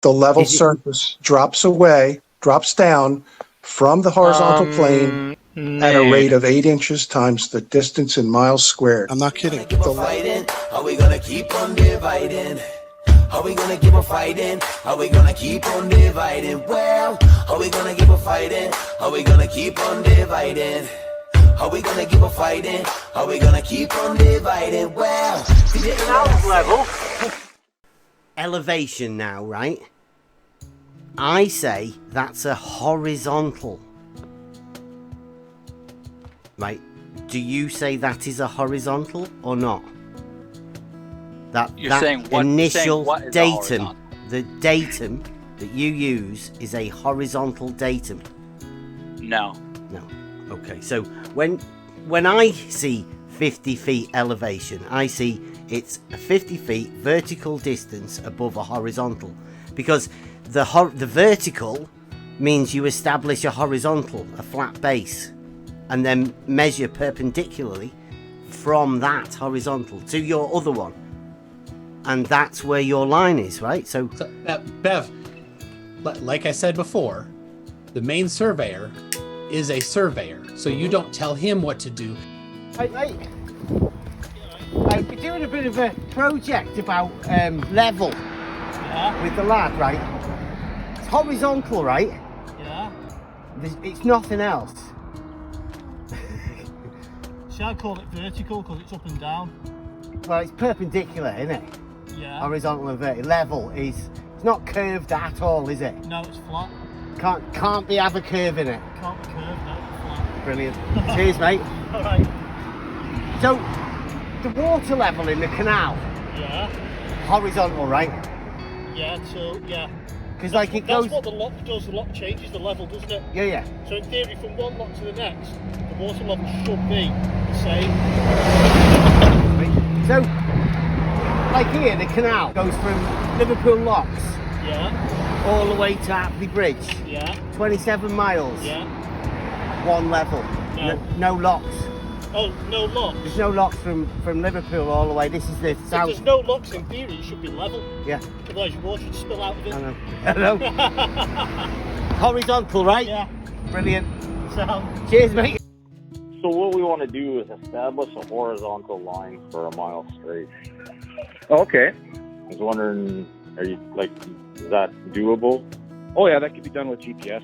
The level surface drops down from the horizontal plane at a rate of 8 inches times the distance in miles squared. I'm not kidding. Are we gonna keep on dividing? Are we gonna keep on fighting? Are we gonna keep on dividing? Well, are we gonna keep on fighting? Are we gonna keep on dividing? Are we gonna keep on fighting? Are we gonna keep on dividing? Well, level. Elevation now, right? I say that's a horizontal. Right? Do you say that is a horizontal or not? You're saying what? Initial what is datum, the datum that you use is a horizontal datum. No. No. Okay. So when I see 50 feet elevation, I see it's a 50 feet vertical distance above a horizontal, because the vertical means you establish a horizontal, a flat base, and then measure perpendicularly from that horizontal to your other one. And that's where your line is, right? So Bev, like I said before, the surveyor is a surveyor, so you don't tell him what to do. I've been doing a bit of a project about level with the lad, right? It's horizontal, right? Yeah. It's nothing else. See, I call it vertical because it's up and down. Well, it's perpendicular, isn't it? Yeah. Horizontal and vertical. Level it's not curved at all, is it? No, it's flat. Can't have a curve in it. Can't be curved, no, it's flat. Brilliant. Cheers, mate. All right. So, the water level in the canal, Yeah. horizontal, right? Yeah, so, yeah. Because like it goes... That's what the lock does. The lock changes the level, doesn't it? Yeah, yeah. So in theory, from one lock to the next, the water level should be the same. So, like here, the canal goes from Liverpool Locks Yeah. all the way to Apley Bridge. Yeah. 27 miles. Yeah. One level. No. No locks. Oh, no locks. There's no locks from Liverpool all the way. This is the If south. there's no locks, in theory, it should be level. Yeah. Otherwise, your water would spill out of it. I know. Horizontal, right? Yeah. Brilliant. So. Cheers, mate. So what we want to do is establish a horizontal line for a mile straight. Okay. I was wondering, is that doable? Oh yeah, that could be done with GPS.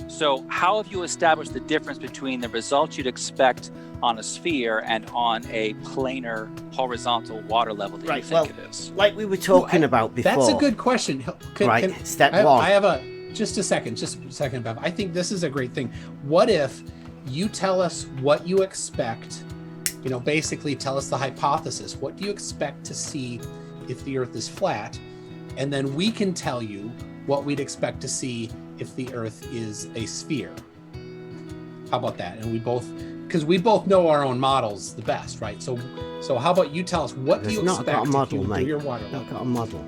So how have you established the difference between the results you'd expect on a sphere and on a planar horizontal water level that you think it is? Like we were talking about before. That's a good question. Step one. one. I have just a second, Bev. I think this is a great thing. What if you tell us what you expect, basically tell us the hypothesis. What do you expect to see if the Earth is flat? And then we can tell you what we'd expect to see if the Earth is a sphere. How about that? And because we both know our own models the best, right? So how about you tell us what do you expect got a model, if you mate. do your water level? Not got a model.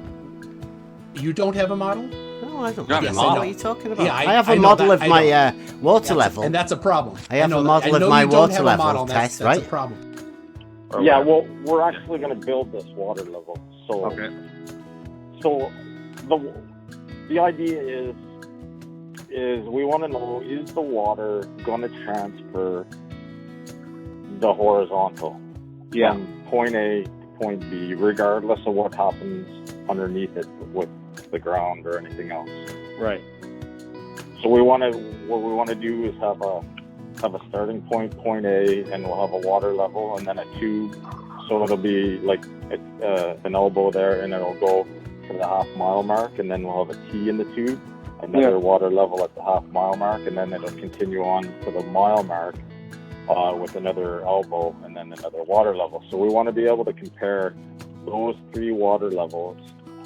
You don't have a model? No, I don't. Yes, What I know. are you talking about? Yeah, I have a I know model that. of my water level. And that's a problem. I have a know model I know of my you don't water have a level model, test, that's right? a problem. Yeah, well, we're actually going to build this water level. So, Okay. So the idea is we want to know, is the water going to transfer the horizontal from point A to point B, regardless of what happens underneath it with the ground or anything else? Right. So what we want to do is have a starting point A, and we'll have a water level, and then a tube. So it'll be like an elbow there, and it'll go to the half-mile mark, and then we'll have a T in the tube, another water level at the half-mile mark, and then it'll continue on to the mile mark with another elbow, and then another water level. So we want to be able to compare those three water levels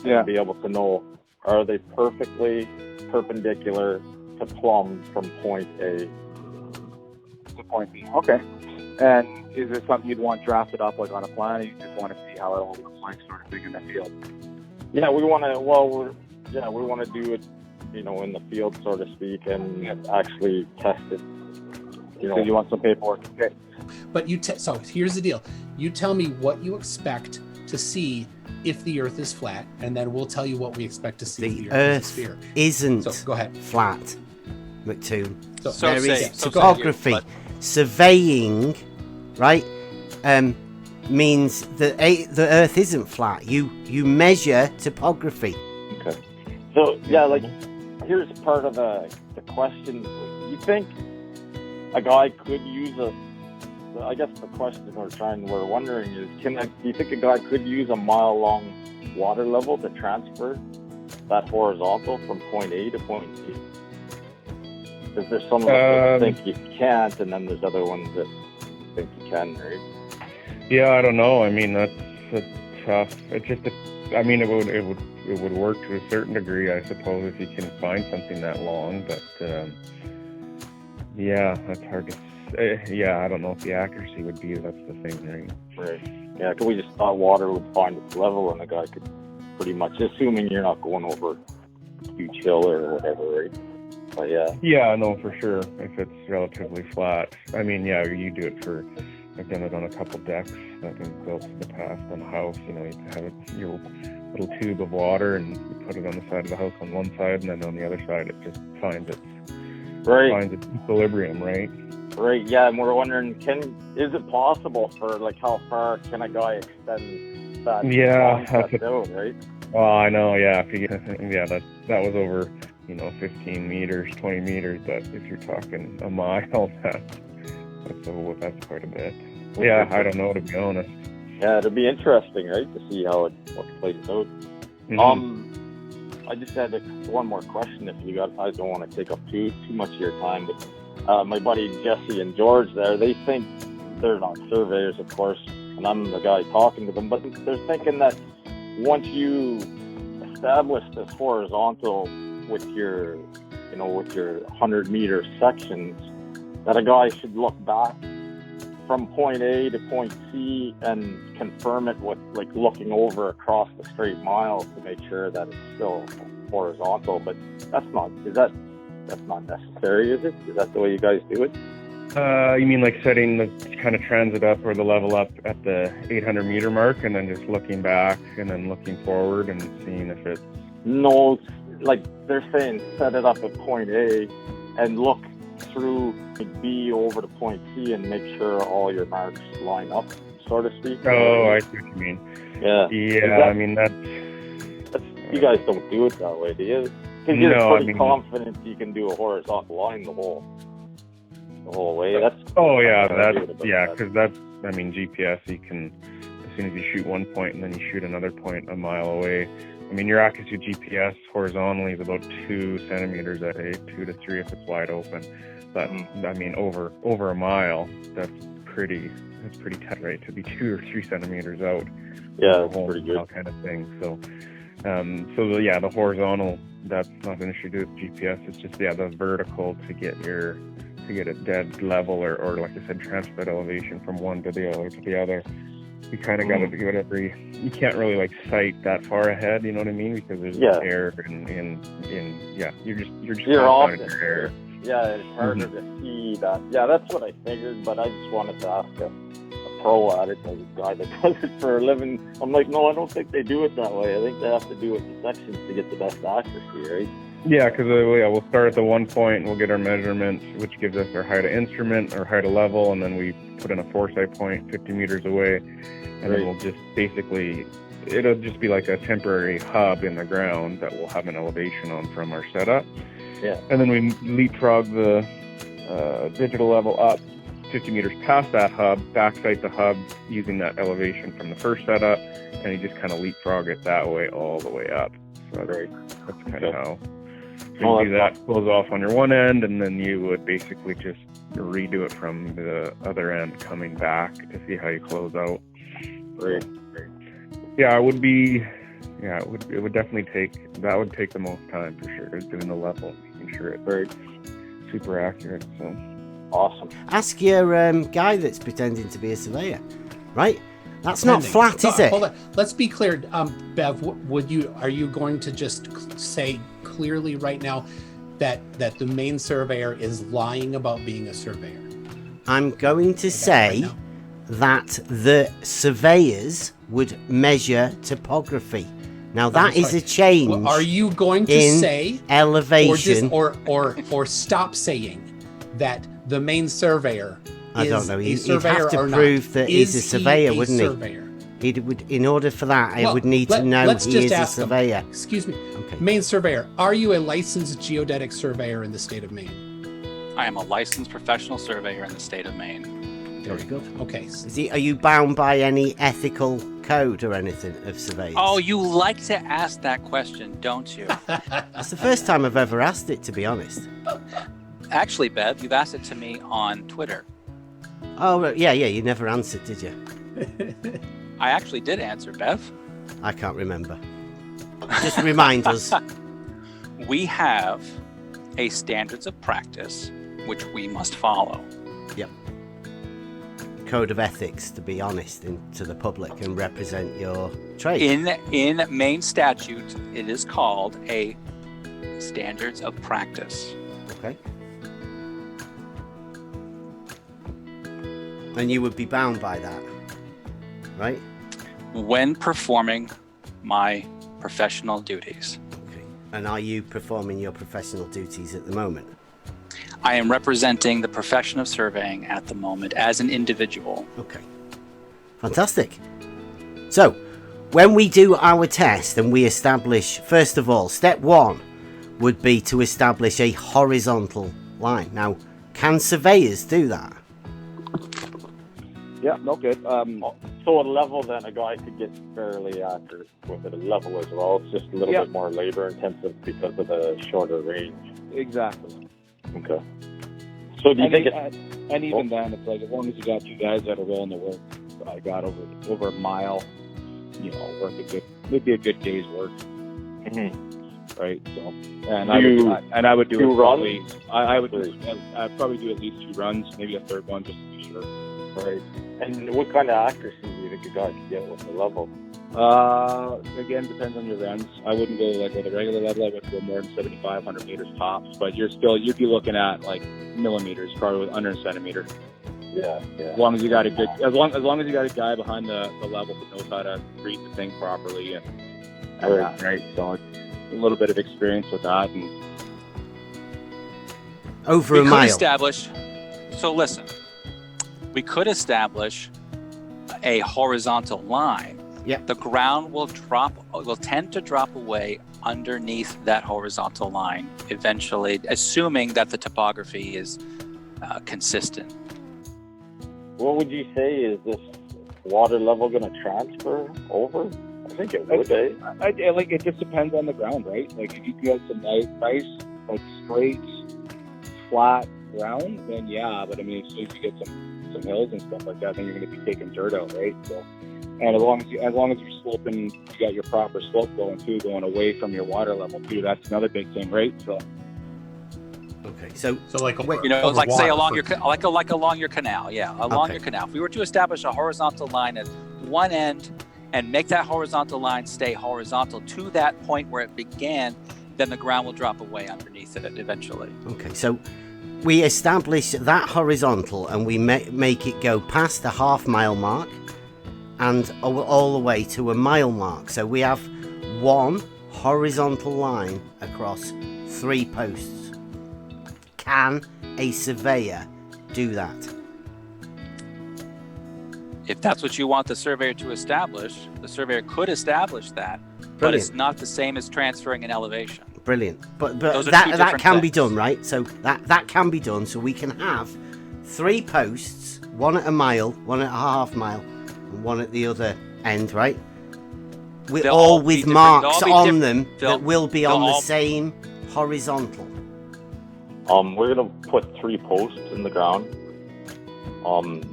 and be able to know, are they perfectly perpendicular to plumb from point A to point B. Okay. And is there something you'd want drafted up like on a plan, or you just want to see how it all looks like sort of thing in the field? Yeah, we want to. Well, we want to do it, in the field, so to speak, and actually test it. So you want some paperwork? Okay. But so here's the deal. You tell me what you expect to see if the Earth is flat, and then we'll tell you what we expect to see if The the Earth is a Earth sphere. isn't So go ahead. flat, McToon. So There is so topography. but- Surveying, right, means that the Earth isn't flat. You measure topography. Okay. So yeah, like here's part of the question. You think a guy could use I guess the question we're wondering is, do you think a guy could use a mile-long water level to transfer that horizontal from point A to point B? Because there's some that think you can't, and then there's other ones that think you can, right? Yeah, I don't know. I mean, that's tough. It's just, I mean, it would work to a certain degree, I suppose, if you can find something that long. But yeah, that's hard to say. Yeah, I don't know if the accuracy would be. That's the thing, right? Right. Yeah, because we just thought water would find its level, and the guy could pretty much, assuming you're not going over a huge hill or whatever, right? But yeah. Yeah, no, for sure. If it's relatively flat, I mean, yeah, you do it for. I've done it on a couple decks that have been built in the past on a house. You know, you have your little tube of water, and you put it on the side of the house on one side, and then on the other side, it just finds its equilibrium, right? Right. Yeah, and we're wondering, is it possible for how far can a guy extend that? Yeah, concept out, right? Well, I know. Yeah, that was over 15 meters, 20 meters. But if you're talking a mile, that's quite a bit. Yeah, I don't know, to be honest. Yeah, it'll be interesting, right, to see how it plays out. Mm-hmm. I just had one more question. If you got, I don't want to take up too much of your time, but my buddy Jesse and George they think they're not surveyors, of course, and I'm the guy talking to them, but they're thinking that once you establish this horizontal with your 100-meter sections, that a guy should look back from point A to point C and confirm it with looking over across the straight mile to make sure that it's still horizontal. But that's not necessary, is it? Is that the way you guys do it? You mean setting the kind of transit up or the level up at the 800-meter mark, and then just looking back and then looking forward and seeing if it's... No, they're saying set it up at point A and look through B over to point C and make sure all your marks line up, so to speak. Oh, I see what you mean. Yeah. Yeah, I mean, that's you guys don't do it that way, do you? Because you're pretty confident you can do a horizontal line the whole way. Because GPS, you can, as soon as you shoot one point and then you shoot another point a mile away. I mean, your accuracy of GPS horizontally is about 2 centimeters at 2 to 3 if it's wide open. But I mean, over a mile, that's pretty tight, right? To be 2 or 3 centimeters out. Yeah, that's pretty good. Kind of thing. So the horizontal, that's not an issue to do with GPS. It's just the vertical to get it dead level or like I said, transfer elevation from one to the other. You kind of got to do it you can't really sight that far ahead, you know what I mean? Because there's air you're just off in your air. Yeah, it's harder to see that. Yeah, that's what I figured, but I just wanted to ask a pro at it, a guy that does it for a living. I'm like, no, I don't think they do it that way. I think they have to do it in sections to get the best accuracy, right? Yeah, because we'll start at the 1 point and we'll get our measurements, which gives us our height of instrument, our height of level, and then we put in a foresight point 50 meters away, and then we'll just it'll just be like a temporary hub in the ground that we'll have an elevation on from our setup. Yeah. And then we leapfrog the digital level up 50 meters past that hub, backsight the hub using that elevation from the first setup, and you just kind of leapfrog it that way all the way up. So that's kind of how you do that. Close off on your one end, and then you would basically just redo it from the other end coming back to see how you close out. Right. Yeah, it would be... Yeah, it would definitely take the most time for sure, is doing the level, making sure it's super accurate. So awesome. Ask your guy that's pretending to be a surveyor, right? That's not flat, is it? Hold on. Let's be clear, Bev. Are you going to just say clearly right now that the main surveyor is lying about being a surveyor? I'm going to say, that the surveyors would measure topography. Now that is a change. Well, are you going to in say elevation, or stop saying that the main surveyor I is don't know. a He'd surveyor have to or prove not? that he's a surveyor, wouldn't he? Surveyor? He would, in order for that, I Well, would need to know let's he just is a ask him. surveyor. Excuse me. Okay. Main surveyor, are you a licensed geodetic surveyor in the state of Maine? I am a licensed professional surveyor in the state of Maine. Very good. Okay. Are you bound by any ethical code or anything of surveyors? Oh, you like to ask that question, don't you? That's the first time I've ever asked it, to be honest. Actually, Bev, you've asked it to me on Twitter. Oh, yeah, you never answered, did you? I actually did answer, Bev. I can't remember. Just remind us. We have a standards of practice which we must follow. Yep. Code of ethics, to be honest, to the public and represent your trade. In Maine statute, it is called a standards of practice. Okay. And you would be bound by that, right? When performing my professional duties. Okay. And are you performing your professional duties at the moment? I am representing the profession of surveying at the moment as an individual. Okay. Fantastic. So, when we do our test and we establish, first of all, step one would be to establish a horizontal line. Now, can surveyors do that? Yeah, no good. So a level, then a guy could get fairly accurate with it, a level as well. It's just a little bit more labor intensive because of the shorter range. Exactly. Okay. So do you think and even then, it's like as long as you got two guys that are willing to work, I got over a mile, work maybe a good day's work. Mm-hmm. Right. So, I would do it probably. I would I'd probably do at least 2 runs, maybe a third one just to be sure. Right. And what kind of accuracy do you think a guy could get with the level? Again, depends on your lens. I wouldn't go like with a regular level. I wouldn't go more than 7,500 meters tops. But you'd be looking at like millimeters, probably under a centimeter. Yeah. As long as you got a good, as long as you got a guy behind the level that knows how to read the thing properly and that, right. So a little bit of experience with that. And over we a could mile. establish. So listen, we could establish a horizontal line. Yeah. The ground will tend to drop away underneath that horizontal line eventually, assuming that the topography is consistent. What would you say, is this water level going to transfer over? I think it would, like it just depends on the ground, right? Like if you get some nice, like straight, flat ground, then yeah. But I mean, as soon as you get some hills and stuff like that, then you're going to be taking dirt out, right? So, and as long as you're sloping, you got your proper slope going too, going away from your water level too. That's another big thing, right? So. Okay, so like like say along your along your canal, Okay. your canal. If we were to establish a horizontal line at one end and make that horizontal line stay horizontal to that point where it began, then the ground will drop away underneath it eventually. Okay, so we establish that horizontal and we make it go past the half-mile mark and all the way to a mile mark. So we have one horizontal line across 3 posts. Can a surveyor do that? If that's what you want the surveyor to establish, the surveyor could establish that, but it's not the same as transferring an elevation. Brilliant. But Those are two that different can be things. done, right? So that can be done. So we can have 3 posts, one at a mile, one at a half mile, and one at the other end, right? With They'll all all be with different. marks They'll all be on diff- them they'll- that will be on they'll the all- same horizontal. We're going to put 3 posts in the ground.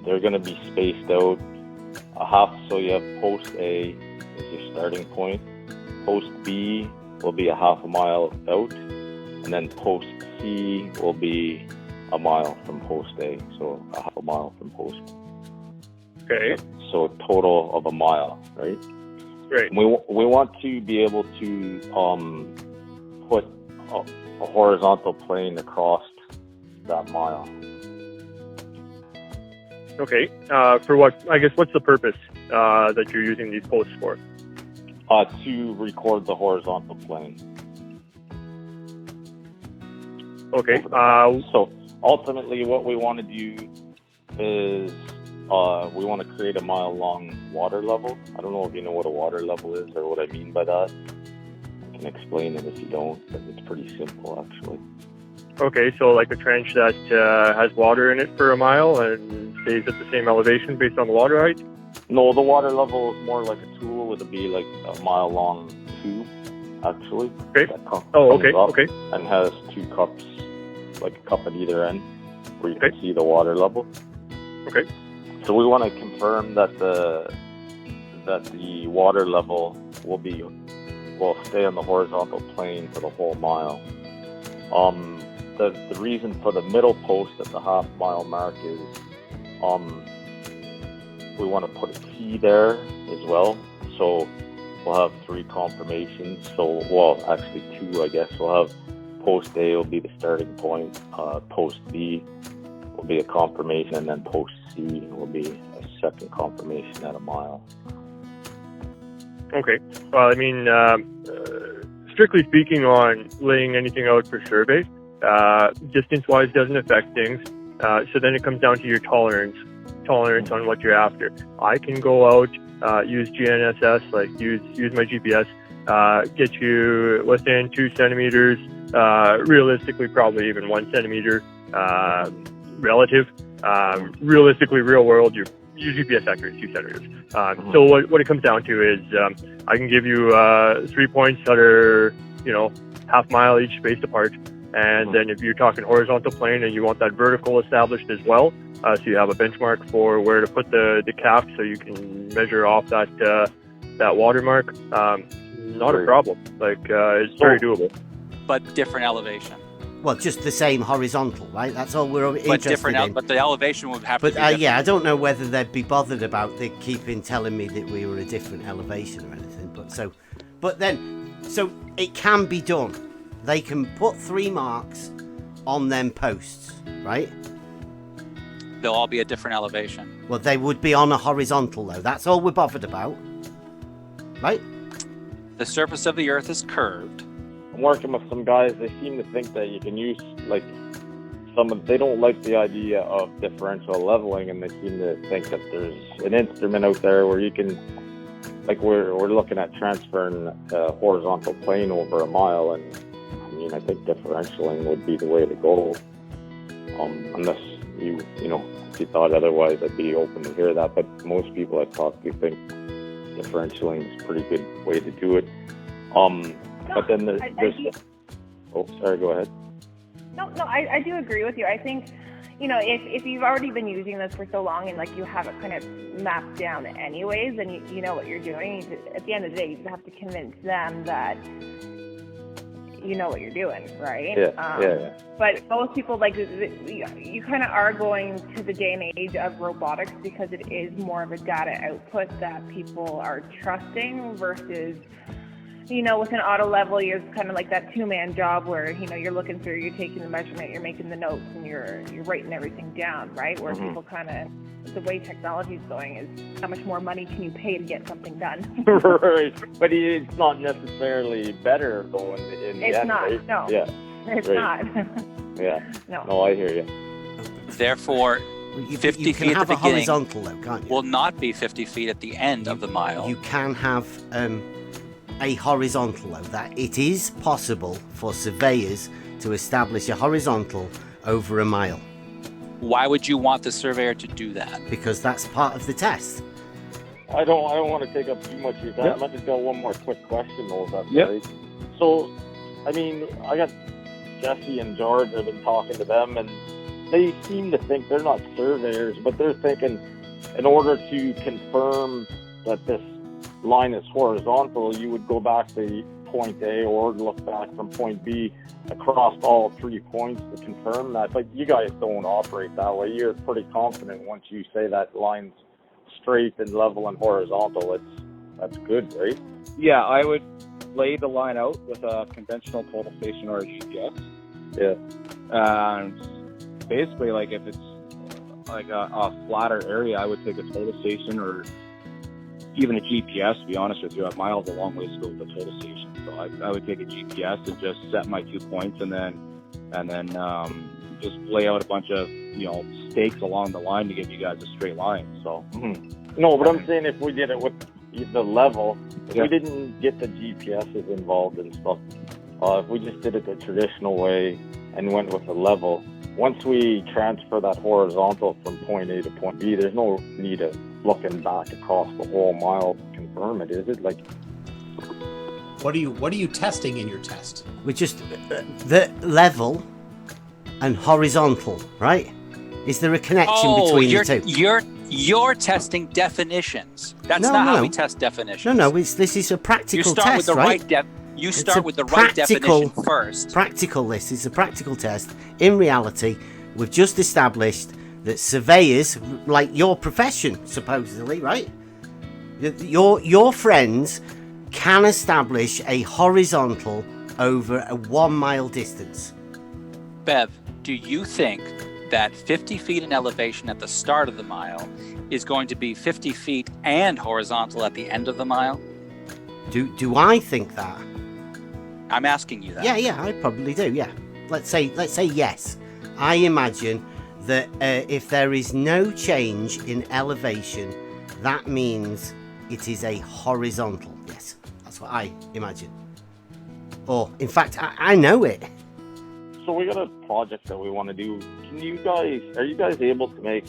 They're going to be spaced out a half. So you have post A is your starting point. Post B will be a half a mile out. And then post C will be a mile from post A. So a half a mile from post. Okay. So a total of a mile, right? Great. We want to be able to put a horizontal plane across that mile. Okay. For what? I guess what's the purpose that you're using these posts for? To record the horizontal plane. Okay. So ultimately, what we want to do is we want to create a mile-long water level. I don't know if you know what a water level is or what I mean by that. I can explain it if you don't, but it's pretty simple, actually. Okay, so like a trench that has water in it for a mile and stays at the same elevation based on the water height? No, the water level is more like a tool. It'll be like a mile-long tube, actually. Okay. Okay. And has two cups, like a cup at either end, where you can see the water level. Okay. So we want to confirm that the water level will stay on the horizontal plane for the whole mile. The reason for the middle post at the half mile mark is we want to put a key there as well. So we'll have 3 confirmations. Actually 2, I guess. We'll have post A will be the starting point, post B will be a confirmation, and then post C will be a second confirmation at a mile. Okay. Well, I mean, strictly speaking on laying anything out for survey, distance-wise doesn't affect things. So then it comes down to your tolerance on what you're after. I can go out, use GNSS, like use my GPS, get you within 2 centimeters, realistically probably even 1 centimeter relative. Realistically, real world, your GPS accuracy is 2 centimeters. So what it comes down to is I can give you 3 points that are, half mile each spaced apart. And then if you're talking horizontal plane and you want that vertical established as well, so you have a benchmark for where to put the cap so you can measure off that watermark, not a problem. It's very doable. But different elevation. Well, just the same horizontal, right? That's all we're interested in. But the elevation would have to be different. Yeah, I don't know whether they'd be bothered about telling me that we were a different elevation or anything. So it can be done. They can put 3 marks on them posts, right? They'll all be a different elevation. Well, they would be on a horizontal, though. That's all we're bothered about, right? The surface of the Earth is curved. I'm working with some guys. They seem to think that you can use they don't like the idea of differential leveling, and they seem to think that there's an instrument out there where you can, we're looking at transferring a horizontal plane over a mile, and I think differentialing would be the way to go. Unless if you thought otherwise, I'd be open to hear that. But most people I've talked to think differentialing is a pretty good way to do it. But then there's sorry, go ahead. No, I do agree with you. I think, if you've already been using this for so long and you have it kind of mapped down anyways, and you know what you're doing, at the end of the day, you have to convince them that you know what you're doing, right? Yeah. But most people, you kind of are going to the day and age of robotics because it is more of a data output that people are trusting versus, with an auto level, you're kind of like that 2-man job where, you're looking through, you're taking the measurement, you're making the notes, and you're writing everything down, right? Where people kind of, the way technology is going is how much more money can you pay to get something done? Right. But it's not necessarily better, though, in the end. It's not, right? No. Yeah. It's not. Yeah. No, I hear you. Therefore, 50 you can feet have at the a beginning horizontal, though, can't you? will not be 50 feet at the end of the mile. You can have a horizontal, though. That it is possible for surveyors to establish a horizontal over a mile. Why would you want the surveyor to do that? Because that's part of the test. I don't want to take up too much of your time. I just got one more quick question, though, if that's right. So, I got Jesse and George. I've been talking to them, and they seem to think they're not surveyors, but they're thinking in order to confirm that this line is horizontal, you would go back to point A or look back from point B across all 3 points to confirm that. But you guys don't operate that way. You're pretty confident once you say that line's straight and level and horizontal. That's good, right? Yeah, I would lay the line out with a conventional total station or a GPS. Yeah. Basically, if it's like a flatter area, I would take a total station or even a GPS. To be honest with you, at miles a long ways to go with a total station. So I would take a GPS and just set my 2 points, and then just lay out a bunch of stakes along the line to give you guys a straight line. So No, but I'm saying if we did it with the level, if we didn't get the GPSs involved and stuff, if we just did it the traditional way and went with the level, once we transfer that horizontal from point A to point B, there's no need of looking back across the whole mile to confirm it, is it? Like, What are you testing in your test? We're just the level and horizontal, right? Is there a connection between the two? You're testing definitions. That's No, not no. how we test definitions. No, this is a practical You start test, with the right? You It's start a with the right definition first. Practical, this is a practical test. In reality, we've just established that surveyors, like your profession, supposedly, right? Your friends can establish a horizontal over a 1 mile distance. Bev, do you think that 50 feet in elevation at the start of the mile is going to be 50 feet and horizontal at the end of the mile? Do I think that? I'm asking you that. Yeah, I probably do. Yeah, let's say yes. I imagine that if there is no change in elevation, that means it is a horizontal. Yes, that's what I imagine. Or, in fact, I know it. so we got a project that we want to do. Are you guys able to make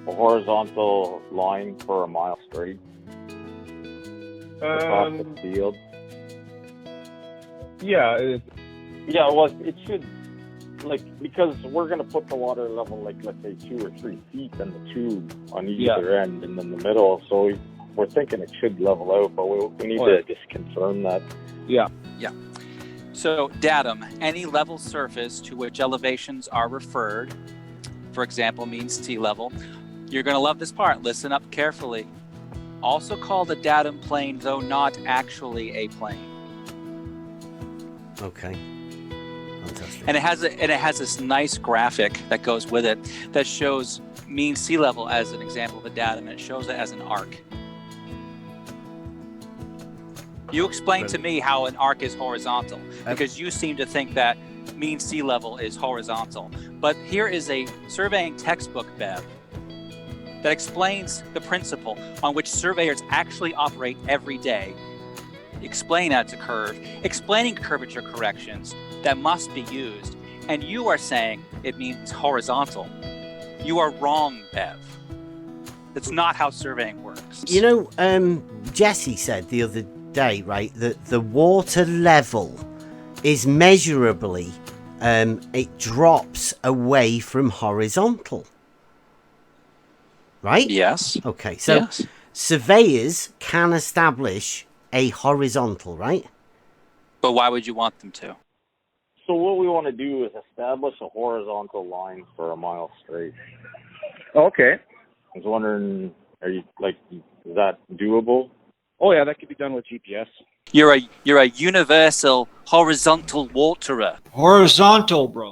a horizontal line for a mile straight across the field? Yeah. Yeah, well, it should, because we're going to put the water level, let's say 2 or 3 feet in the tube on either end and in the middle. So we're thinking it should level out, but we need to just confirm that. Yeah. So, datum, any level surface to which elevations are referred, for example, means sea level. You're going to love this part. Listen up carefully. Also called a datum plane, though not actually a plane. Okay. Fantastic. And it has this nice graphic that goes with it that shows mean sea level as an example of a datum, and it shows it as an arc. You explain to me how an arc is horizontal, because you seem to think that mean sea level is horizontal. But here is a surveying textbook, Bev, that explains the principle on which surveyors actually operate every day. Explain how to curve, explaining curvature corrections that must be used, and you are saying it means horizontal. You are wrong, Bev. That's not how surveying works. Jesse said the other day, right, that the water level is measurably, it drops away from horizontal. Right? Yes. Okay, so surveyors can establish a horizontal, right? But why would you want them to? So what we want to do is establish a horizontal line for a mile straight. Okay. I was wondering, is that doable? Oh yeah, that could be done with GPS. You're a universal horizontal waterer. Horizontal, bro.